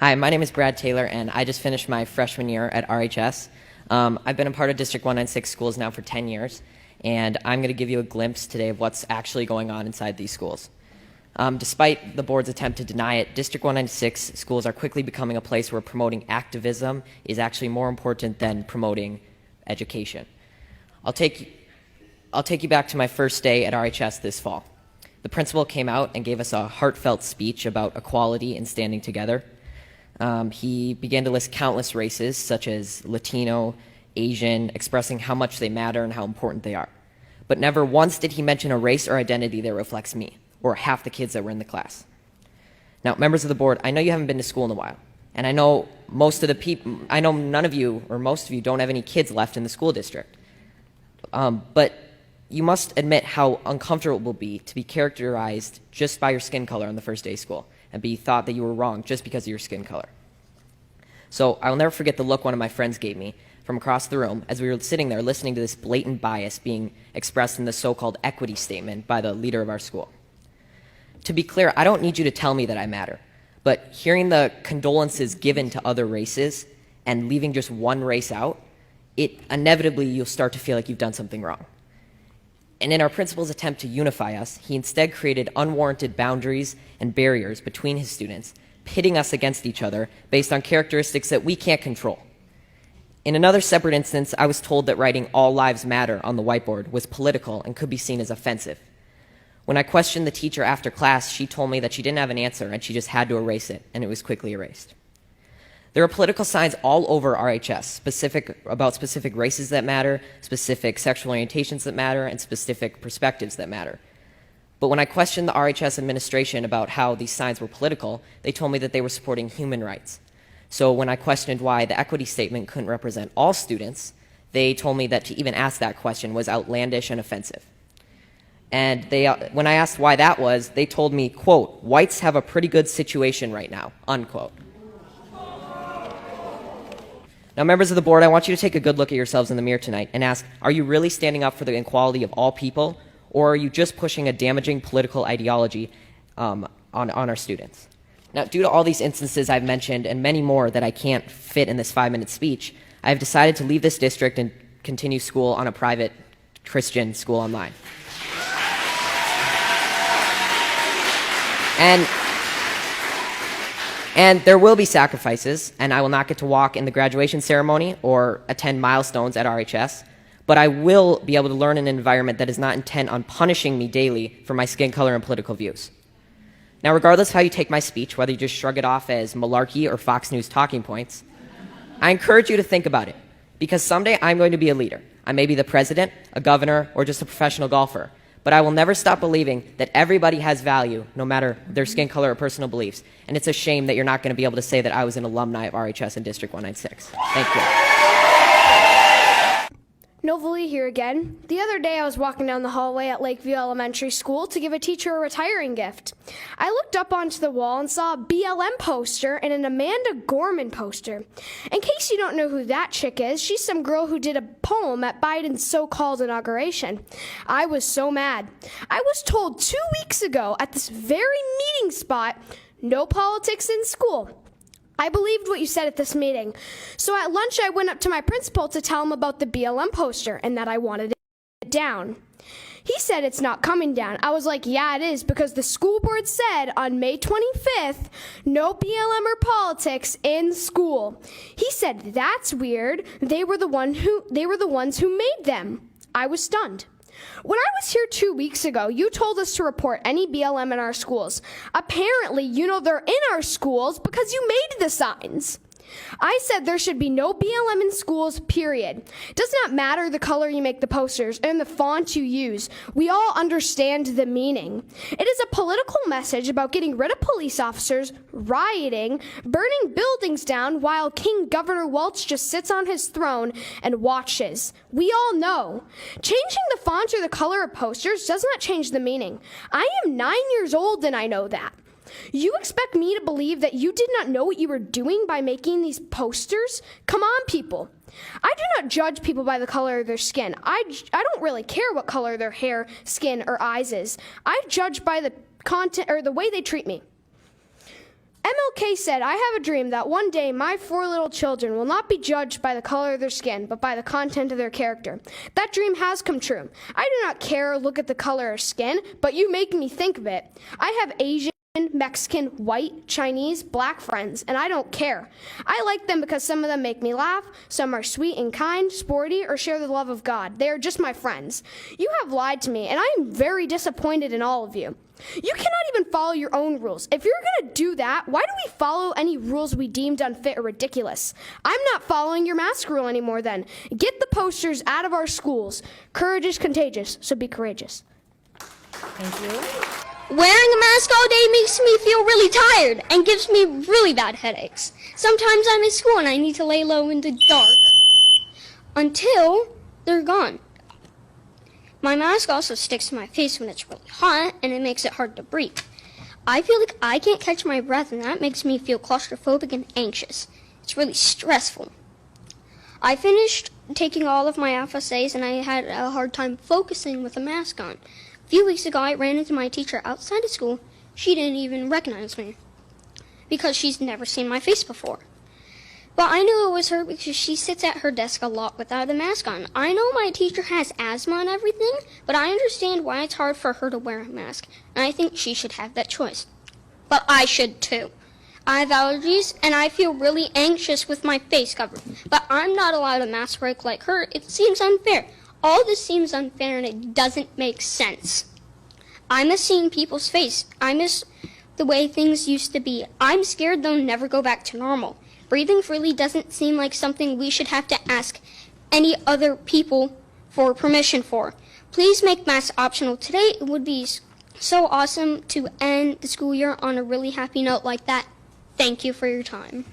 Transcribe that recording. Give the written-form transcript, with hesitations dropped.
Hi, my name is Brad Taylor, and I just finished my freshman year at RHS. I've been a part of District 196 schools now for 10 years, and I'm going to give you a glimpse today of what's actually going on inside these schools. Despite the board's attempt to deny it, District 196 schools are quickly becoming a place where promoting activism is actually more important than promoting education. I'll take you back to my first day at RHS this fall. The principal came out and gave us a heartfelt speech about equality and standing together. He began to list countless races, such as Latino, Asian, expressing how much they matter and how important they are. But never once did he mention a race or identity that reflects me, or half the kids that were in the class. Now, members of the board, I know you haven't been to school in a while, and I know none of you, or most of you, don't have any kids left in the school district. But you must admit how uncomfortable it will be to be characterized just by your skin color on the first day of school, and be thought that you were wrong just because of your skin color. So I will never forget the look one of my friends gave me from across the room as we were sitting there listening to this blatant bias being expressed in the so-called equity statement by the leader of our school. To be clear, I don't need you to tell me that I matter, but hearing the condolences given to other races and leaving just one race out, inevitably you'll start to feel like you've done something wrong. And in our principal's attempt to unify us, he instead created unwarranted boundaries and barriers between his students, pitting us against each other based on characteristics that we can't control. In another separate instance, I was told that writing "All Lives Matter" on the whiteboard was political and could be seen as offensive. When I questioned the teacher after class, she told me that she didn't have an answer and she just had to erase it, and it was quickly erased. There are political signs all over RHS about specific races that matter, specific sexual orientations that matter, and specific perspectives that matter. But when I questioned the RHS administration about how these signs were political, they told me that they were supporting human rights. So when I questioned why the equity statement couldn't represent all students, they told me that to even ask that question was outlandish and offensive. And when I asked why that was, they told me, quote, "Whites have a pretty good situation right now," unquote. Now, members of the board, I want you to take a good look at yourselves in the mirror tonight and ask, are you really standing up for the equality of all people, or are you just pushing a damaging political ideology on our students? Now, due to all these instances I've mentioned and many more that I can't fit in this 5-minute speech, I've decided to leave this district and continue school on a private Christian school online. And there will be sacrifices, and I will not get to walk in the graduation ceremony or attend milestones at RHS, but I will be able to learn in an environment that is not intent on punishing me daily for my skin color and political views. Now, regardless of how you take my speech, whether you just shrug it off as malarkey or Fox News talking points, I encourage you to think about it, because someday I'm going to be a leader. I may be the president, a governor, or just a professional golfer. But I will never stop believing that everybody has value, no matter their skin color or personal beliefs. And it's a shame that you're not going to be able to say that I was an alumni of RHS in District 196. Thank you. Novalee here again. The other day I was walking down the hallway at Lakeview Elementary School to give a teacher a retiring gift. I looked up onto the wall and saw a BLM poster and an Amanda Gorman poster. In case you don't know who that chick is, she's some girl who did a poem at Biden's so-called inauguration. I was so mad. I was told 2 weeks ago at this very meeting spot, no politics in school. I believed what you said at this meeting. So at lunch, I went up to my principal to tell him about the BLM poster and that I wanted it down. He said it's not coming down. I was like, yeah, it is, because the school board said on May 25th, no BLM or politics in school. He said, that's weird. They were the ones who made them. I was stunned. When I was here 2 weeks ago, you told us to report any BLM in our schools. Apparently, you know they're in our schools because you made the signs. I said there should be no BLM in schools, period. It does not matter the color you make the posters and the font you use. We all understand the meaning. It is a political message about getting rid of police officers, rioting, burning buildings down while King Governor Welch just sits on his throne and watches. We all know. Changing the font or the color of posters does not change the meaning. I am 9 years old and I know that. You expect me to believe that you did not know what you were doing by making these posters? Come on, people. I do not judge people by the color of their skin. I don't really care what color their hair, skin, or eyes is. I judge by the content or the way they treat me. MLK said, "I have a dream that one day my 4 little children will not be judged by the color of their skin, but by the content of their character." That dream has come true. I do not care or look at the color of skin, but you make me think of it. I have Asian, Mexican, white, Chinese, black friends, and I don't care. I like them because some of them make me laugh, some are sweet and kind, sporty, or share the love of God. They are just my friends. You have lied to me, and I am very disappointed in all of you. You cannot even follow your own rules. If you're going to do that, why do we follow any rules we deemed unfit or ridiculous? I'm not following your mask rule anymore then. Get the posters out of our schools. Courage is contagious, so be courageous. Thank you. Wearing a mask all day makes me feel really tired and gives me really bad headaches. Sometimes I'm in school and I need to lay low in the dark until they're gone. My mask also sticks to my face when it's really hot, and it makes it hard to breathe. I feel like I can't catch my breath, and that makes me feel claustrophobic and anxious. It's really stressful. I finished taking all of my FSAs, and I had a hard time focusing with a mask on. A few weeks ago, I ran into my teacher outside of school. She didn't even recognize me because she's never seen my face before. But I knew it was her because she sits at her desk a lot without a mask on. I know my teacher has asthma and everything, but I understand why it's hard for her to wear a mask, and I think she should have that choice. But I should too. I have allergies, and I feel really anxious with my face covered. But I'm not allowed a mask break like her. It seems unfair. All this seems unfair, and it doesn't make sense. I miss seeing people's face. I miss the way things used to be. I'm scared they'll never go back to normal. Breathing freely doesn't seem like something we should have to ask any other people for permission for. Please make masks optional today. It would be so awesome to end the school year on a really happy note like that. Thank you for your time.